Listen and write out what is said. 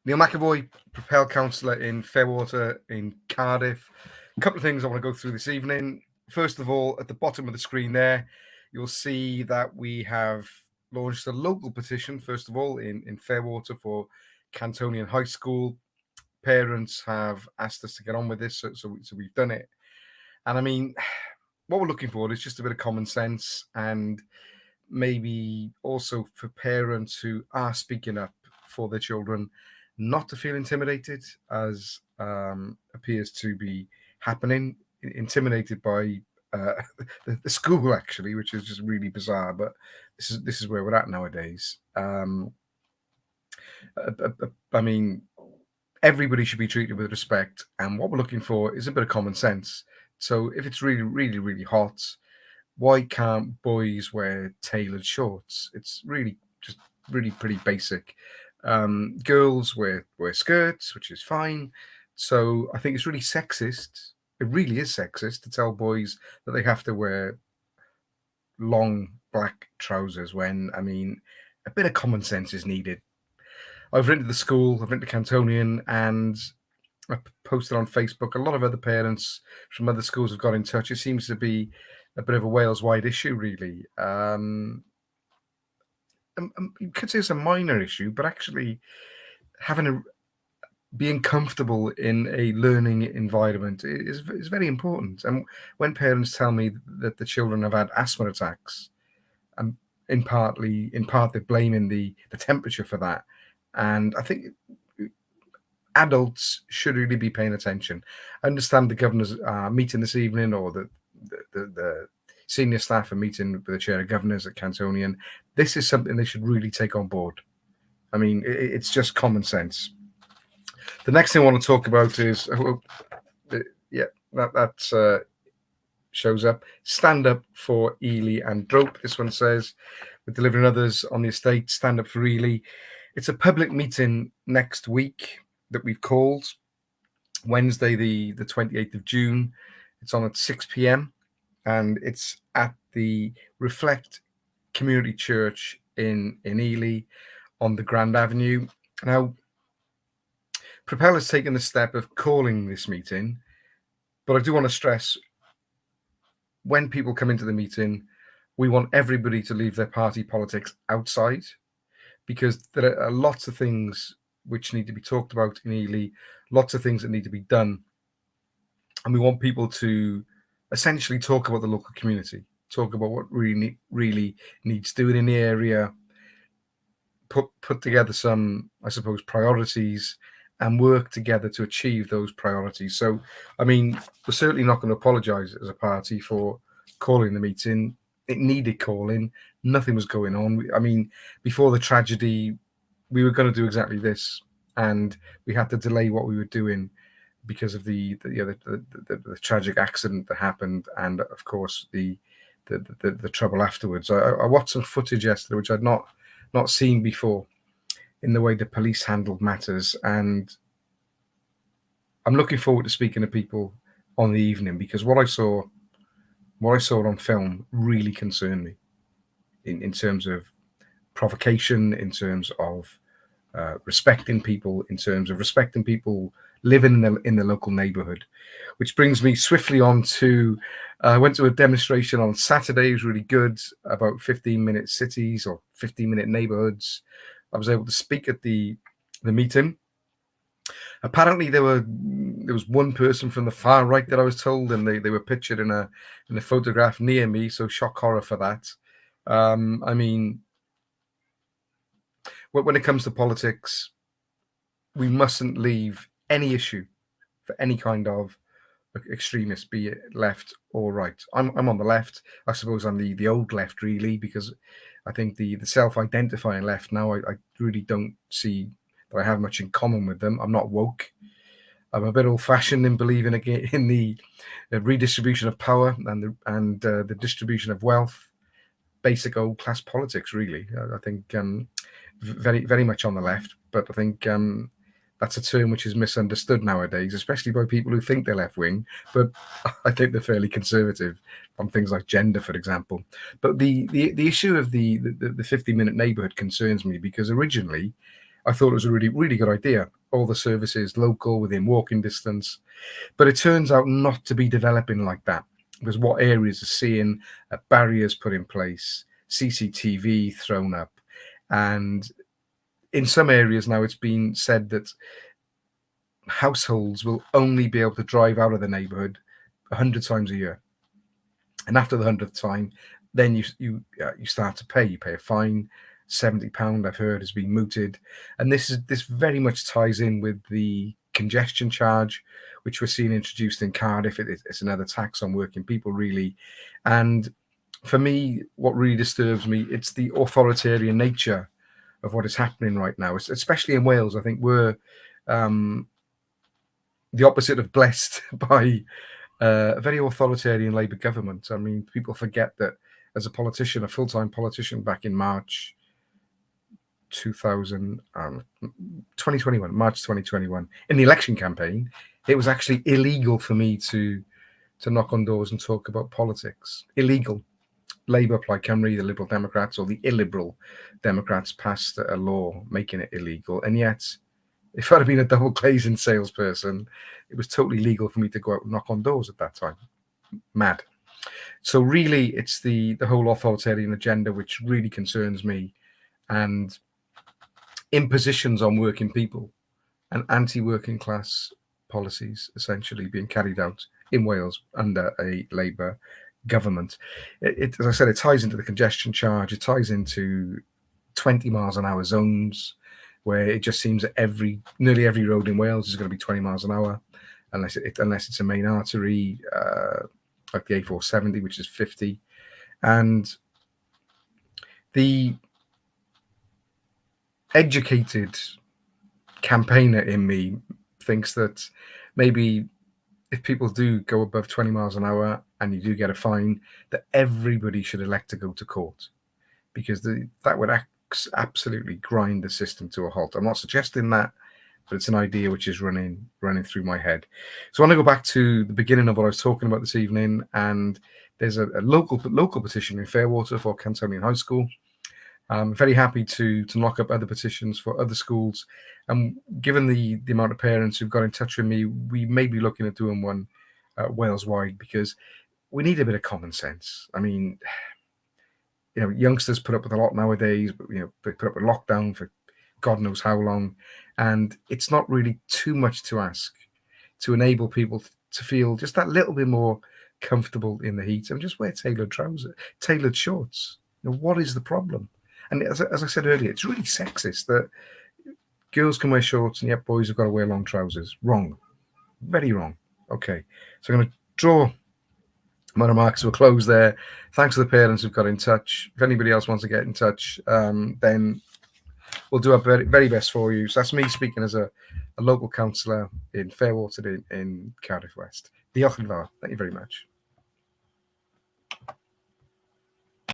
Neil McAvoy, Propel Counsellor in Fairwater in Cardiff. A couple of things I want to go through this evening. First of all, at the bottom of the screen there, you'll see that we have launched a local petition, first of all, in Fairwater for Cantonian High School. Parents have asked us to get on with this, so we've done it. And I mean, what we're looking for is just a bit of common sense, and maybe also for parents who are speaking up for their children not to feel intimidated, as appears to be happening, intimidated by the school, actually, which is just really bizarre. But this is where we're at nowadays. I mean, everybody should be treated with respect, and what we're looking for is a bit of common sense. So if it's really, really, really hot, why can't boys wear tailored shorts? It's really just really pretty basic. Girls wear skirts, which is fine. So I think it's really sexist. It really is sexist to tell boys that they have to wear long black trousers when, I mean, a bit of common sense is needed. I've written to the school, I've written to Cantonian, and I posted on Facebook. A lot of other parents from other schools have got in touch. It seems to be a bit of a Wales-wide issue, really. You could say it's a minor issue, but actually being comfortable in a learning environment is very important. And when parents tell me that the children have had asthma attacks, in part they're blaming the temperature for that. And I think adults should really be paying attention. I understand the governor's meeting this evening, or the senior staff are meeting with the chair of governors at Cantonian. This is something they should really take on board. I mean, it's just common sense. The next thing I want to talk about is, that shows up. Stand up for Ely and Drope. This one says, we're delivering others on the estate. Stand up for Ely. It's a public meeting next week that we've called, Wednesday, the 28th of June. It's on at 6 p.m. and it's at the Reflect Community Church in Ely on the Grand Avenue. Now, Propel has taken the step of calling this meeting, but I do want to stress, when people come into the meeting, we want everybody to leave their party politics outside, because there are lots of things which need to be talked about in Ely, lots of things that need to be done. And we want people to essentially talk about the local community, talk about what really needs doing in the area, put together some, I suppose, priorities, and work together to achieve those priorities. So, I mean, we're certainly not going to apologise as a party for calling the meeting. It needed calling. Nothing was going on. I mean, before the tragedy, we were going to do exactly this, and we had to delay what we were doing because of the tragic accident that happened, and of course the trouble afterwards. I watched some footage yesterday, which I'd not seen before, in the way the police handled matters, and I'm looking forward to speaking to people on the evening, because what I saw on film really concerned me in terms of provocation, in terms of respecting people, in terms of respecting people living in the local neighbourhood. Which brings me swiftly on to, I went to a demonstration on Saturday. It was really good, about 15-minute cities or 15-minute neighbourhoods. I was able to speak at the meeting. Apparently there was one person from the far right that I was told, and they were pictured in a photograph near me, so shock horror for that. I mean, when it comes to politics, we mustn't leave any issue for any kind of extremist, be it left or right. I'm on the left. I suppose I'm the old left, really, because I think the self-identifying left now, I really don't see that I have much in common with them. I'm not woke. I'm a bit old-fashioned in believing in the redistribution of power and the distribution of wealth. Basic old-class politics, really. I think very, very much on the left, but I think that's a term which is misunderstood nowadays, especially by people who think they're left-wing, but I think they're fairly conservative on things like gender, for example. But the issue of the 50-minute neighbourhood concerns me, because originally I thought it was a really, really good idea. All the services local, within walking distance. But it turns out not to be developing like that, because what areas are seeing barriers put in place, CCTV thrown up, and in some areas now it's been said that households will only be able to drive out of the neighbourhood 100 times a year, and after the 100th time, then you start to pay. You pay a fine. £70 I've heard has been mooted, and this very much ties in with the congestion charge, which we're seeing introduced in Cardiff. It's another tax on working people, really. And for me, what really disturbs me, it's the authoritarian nature of what is happening right now, especially in Wales. I think we're the opposite of blessed by a very authoritarian Labour government. I mean, people forget that as a politician, a full-time politician back in March 2021, in the election campaign, it was actually illegal for me to knock on doors and talk about politics. Illegal. Labour, Plaid Cymru, the Liberal Democrats, or the illiberal Democrats passed a law making it illegal. And yet, if I'd have been a double glazing salesperson, it was totally legal for me to go out and knock on doors at that time. Mad. So really, it's the whole authoritarian agenda which really concerns me, and impositions on working people and anti-working class policies essentially being carried out in Wales under a Labour government. As I said, it ties into the congestion charge. It ties into 20 miles an hour zones, where it just seems that nearly every road in Wales is going to be 20 miles an hour, unless it's a main artery, like the A470, which is 50. And the educated campaigner in me thinks that maybe if people do go above 20 miles an hour and you do get a fine, that everybody should elect to go to court, because that would absolutely grind the system to a halt. I'm not suggesting that, but it's an idea which is running through my head. So I want to go back to the beginning of what I was talking about this evening, and there's a local petition in Fairwater for Cantonian High School. I'm very happy to knock up other petitions for other schools. And given the amount of parents who've got in touch with me, we may be looking at doing one Wales-wide, because we need a bit of common sense. I mean, youngsters put up with a lot nowadays, but they put up with lockdown for God knows how long, and it's not really too much to ask to enable people to feel just that little bit more comfortable in the heat and just wear tailored trousers, tailored shorts. What is the problem? And as I said earlier, it's really sexist that girls can wear shorts and yet boys have got to wear long trousers. Wrong. Very wrong. Okay, so I'm going to draw my remarks to a close there. Thanks to the parents who've got in touch. If anybody else wants to get in touch, then we'll do our very, very best for you. So that's me speaking as a local councillor in Fairwater in Cardiff West. Diolch yn fawr. Thank you very much.